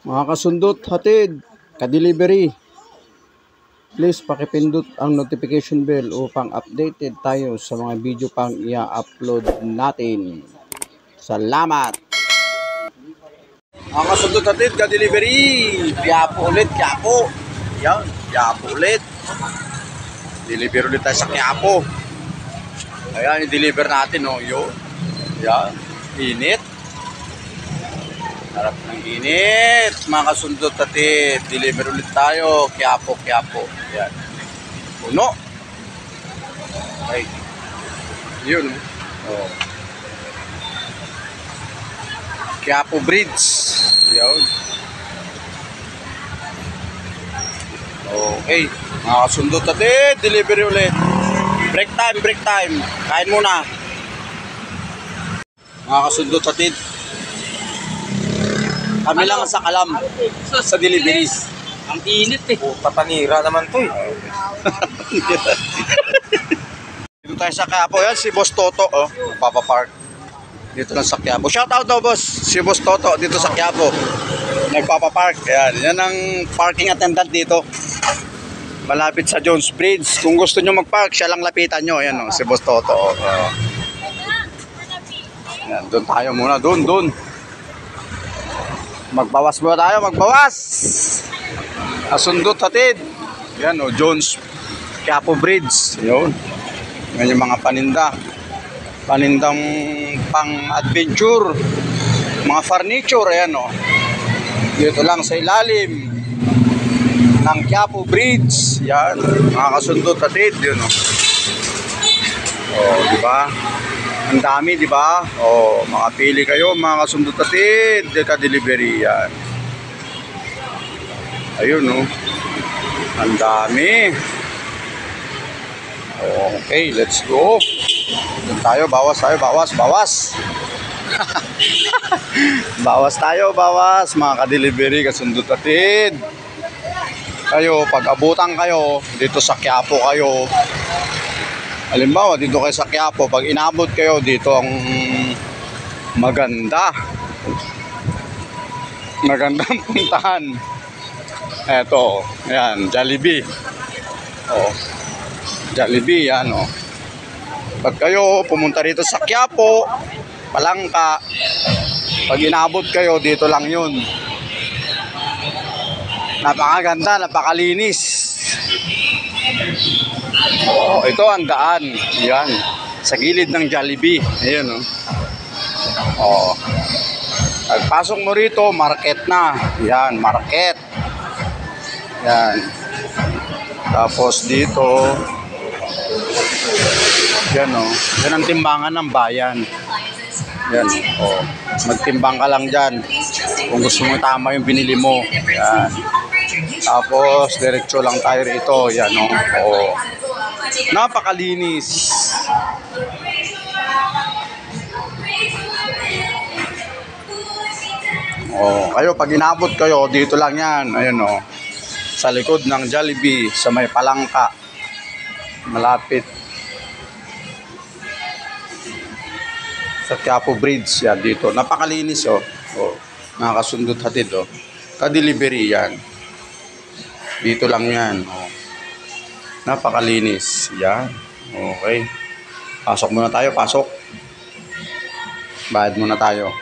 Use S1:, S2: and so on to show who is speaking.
S1: Mga kasundot, hatid, ka-delivery. Please pakipindot ang notification bell upang updated tayo sa mga video pang i-upload natin. Salamat! Mga kasundot, hatid, ka-delivery. Quiapo ulit, Quiapo. Yan, Quiapo ulit. Deliver ulit tayo sa Quiapo. Ayan, i-deliver natin, oh, yun. Yan, init. Harap ng init, mga kasundot hatid. Deliver ulit tayo. Quiapo, Quiapo. Yan. Puno. Ay. Yun. Oh. Quiapo Bridge. Yan. Okay. Mga kasundot hatid. Delivery ulit. Break time, break time. Kain muna. Mga kasundot hatid. Kami lang sa kalam sa deliveries.
S2: Ang init eh.
S3: Papanira naman to eh.
S1: Dito tayo sa Quiapo. Yan si Boss Toto, oh, papapark. Dito lang sa Quiapo. Shout out daw, boss. Si Boss Toto dito sa Quiapo. Nagpapapark. Yan ang parking attendant dito. Malapit sa Jones Bridge. Kung gusto nyo magpark, siya lang lapitan nyo. Yan, oh, si Boss Toto. Oh. Yan, doon tayo muna. Doon. Magbawas muna tayo, magbawas. Asundot hatid. Yan, o, Jones Quiapo Bridge. Yun. Yan yung mga paninda. Panindang pang-adventure. Mga furniture, ayan, o. Dito lang sa ilalim ng Quiapo Bridge. Yan, mga kasundot hatid. Yun, o. O, diba? Ang dami, di ba? Oh, makapili kayo, mga kasundot hatid, ka-delivery yan. Ayun, no. Ang dami. Okay, let's go. Doon tayo, bawas. Bawas, mga ka-delivery, kasundot hatid. Kayo, pag abutan kayo, dito sa Quiapo kayo. Halimbawa, dito kayo sa Quiapo, pag inabot kayo, dito ang magandang puntahan. Eto, yan, Jollibee. Oh, Jollibee, yan, oh. Pag kayo pumunta dito sa Quiapo, Palangka, pag inabot kayo, dito lang yun. Napakaganda, napakalinis. Oh, ito ang daan. Yan. Sa gilid ng Jollibee. Ayan, oh. Oh. Pagpasok mo rito, market na. Yan, market. Yan. Tapos dito, yan, oh. Yan ang timbangan ng bayan. Yan, oh. Magtimbang ka lang dyan. Kung gusto mo tama yung binili mo. Yan. Tapos, diretso lang tayo rito. Yan, oh. Oh. Napakalinis. Oh, kayo pag inabot kayo, dito lang yan. Ayun, oh. Sa likod ng Jollibee, sa may Palangka. Malapit sa Quiapo Bridge, yan dito. Napakalinis, oh. Oh, nakakasundot hatid, oh. Ka-delivery yan. Dito lang yan, oh. Napakalinis. Yan. Okay. Pasok muna tayo. Pasok. Bayad muna tayo.